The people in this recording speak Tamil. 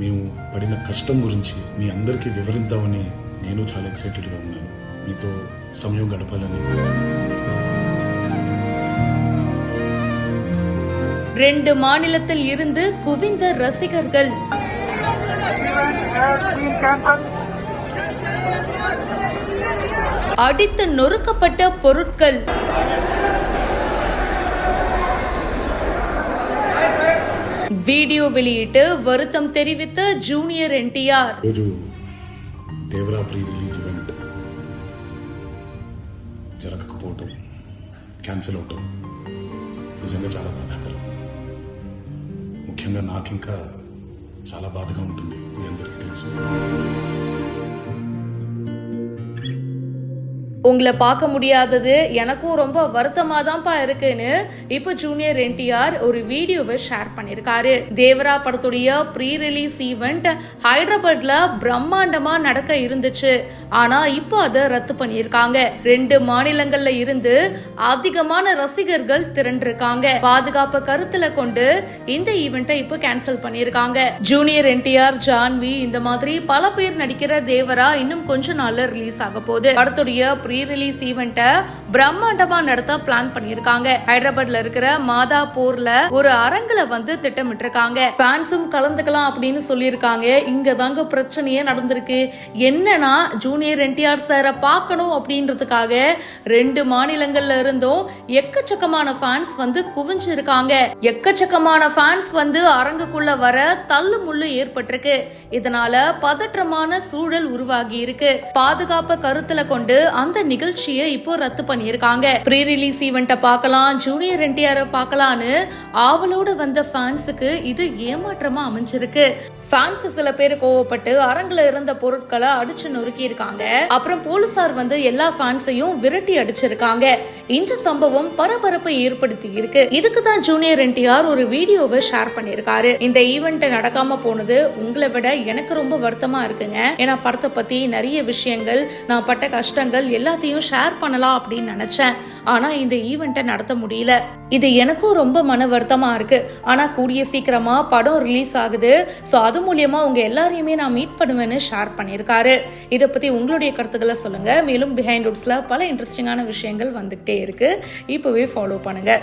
మేము పడిన కష్టం గురించి మీ అందరికీ వివరిద్దామని నేను చాలా ఎక్సైటెడ్గా ఉన్నాను. మీతో సమయం గడపాలని. 2 மாநிலத்தில் இருந்து குவிந்த ரசிகர்கள். அடித்து நொறுக்கப்பட்ட பொருட்கள். வீடியோ வெளியிட்டு வருத்தம் தெரிவித்த junior NTR. Devara pre release event జరగకపోవటం, క్యాన్సిల్ అవటం నిజంగా చాలా బాధాకరం. ముఖ్యంగా నాకు ఇంకా చాలా బాధగా ఉంటుంది, మీ అందరికీ తెలుసు. உங்களை பார்க்க முடியாதது எனக்கும் ரொம்ப வருத்தமா தான்ப்பா இருக்குன்னு இப்போ ஜூனியர் NTR ஒரு வீடியோவை ஷேர் பண்ணியிருக்காரு. தேவரா படத்துடைய ப்ரீ ரிலீஸ் ஈவெண்ட் ஹைதராபாத்ல பிரம்மாண்டமா நடக்க இருந்துச்சு. ஆனா இப்போ அதை ரத்து பண்ணியிருக்காங்க. 2 மாநிலங்கள்ல இருந்து அதிகமான ரசிகர்கள் திரண்டிருக்காங்க. பாதுகாப்பு கருத்துல கொண்டு இந்த ஈவெண்ட்டை இப்போ கேன்சல் பண்ணியிருக்காங்க. ஜூனியர் NTR, ஜான்வி இந்த மாதிரி பல பேர் நடிக்கிற தேவரா இன்னும் கொஞ்ச நாள்ல ரிலீஸ் ஆக போகுது. படத்துடைய ப்ரீ ரிலீஸ் ஈவெண்ட்டை பிரம்மாண்டமா நடத்த பிளான் பண்ணிருக்காங்க. ஹைதராபாத்ல இருக்கிற மாதாப்பூர்ல ஒரு அரங்குல வந்து திட்டமிட்டு இருக்காங்க. ஃபேன்ஸும் கலந்துக்கலாம் அப்படின்னு சொல்லியிருக்காங்க. இங்க தாங்க பிரச்சனையே நடந்திருக்கு. என்னன்னா ஜூனியர் NTR சாரை பார்க்கணும் அப்படின்றதுக்காக 2 மாநிலங்கள்ல இருந்தும் எக்கச்சக்கமான ஃபேன்ஸ் வந்து குவிஞ்சிருக்காங்க. எக்கச்சக்கமான ஃபேன்ஸ் வந்து அரங்குக்குள்ள வர தள்ளு முள்ளு ஏற்பட்டிருக்கு. இதனால பதற்றமான சூழல் உருவாகி இருக்கு. பாதுகாப்பு கருத்துல கொண்டு அந்த நிகழ்ச்சியை இப்போ ரத்து பண்ணியிருக்காங்க. ப்ரீ ரிலீஸ் ஈவெண்ட்டை பார்க்கலாம், ஜூனியர் NTR பார்க்கலான்னு ஆவலோடு வந்த ஃபேன்ஸுக்கு இது ஏமாற்றமா அமைஞ்சிருக்கு. ஃபேன்ஸ் சில பேர் கோவப்பட்டு அரங்குல இருந்த பொருட்களை அடிச்சு நொறுக்கி இருக்காங்க. அப்புறம் போலீசார் வந்து எல்லா ஃபேன்ஸையும் விரட்டி அடிச்சிருக்காங்க. இந்த சம்பவம் பரபரப்பை ஏற்படுத்தி இருக்கு. இதுக்கு தான் ஜூனியர் NTR ஒரு வீடியோவை ஷேர் பண்ணியிருக்காரு. இந்த ஈவெண்ட் நடக்காம போனது உங்களை விட எனக்கு ரொம்ப வருத்தமா இருக்குங்க. ஏன்னா படத்தை பத்தி நிறைய விஷயங்கள், நான் பட்ட கஷ்டங்கள் எல்லாத்தையும் ஷேர் பண்ணலாம் அப்படின்னு நினைச்சேன். ஆனா இந்த ஈவெண்ட்டை நடத்த முடியல. இது எனக்கும் ரொம்ப மன வருத்தமா இருக்கு. ஆனா கூடிய சீக்கிரமா படம் ரிலீஸ் ஆகுது. சோ அது மூலியமா உங்க எல்லாரையுமே நான் மீட் பண்ணுவேன்னு ஷேர் பண்ணியிருக்காரு. இதை பத்தி உங்களுடைய கருத்துக்களை சொல்லுங்க. மேலும் பிஹைண்ட் வுட்ஸ்ல பல இன்ட்ரெஸ்டிங்கான விஷயங்கள் வந்துகிட்டே இருக்கு. இப்பவே ஃபாலோ பண்ணுங்க.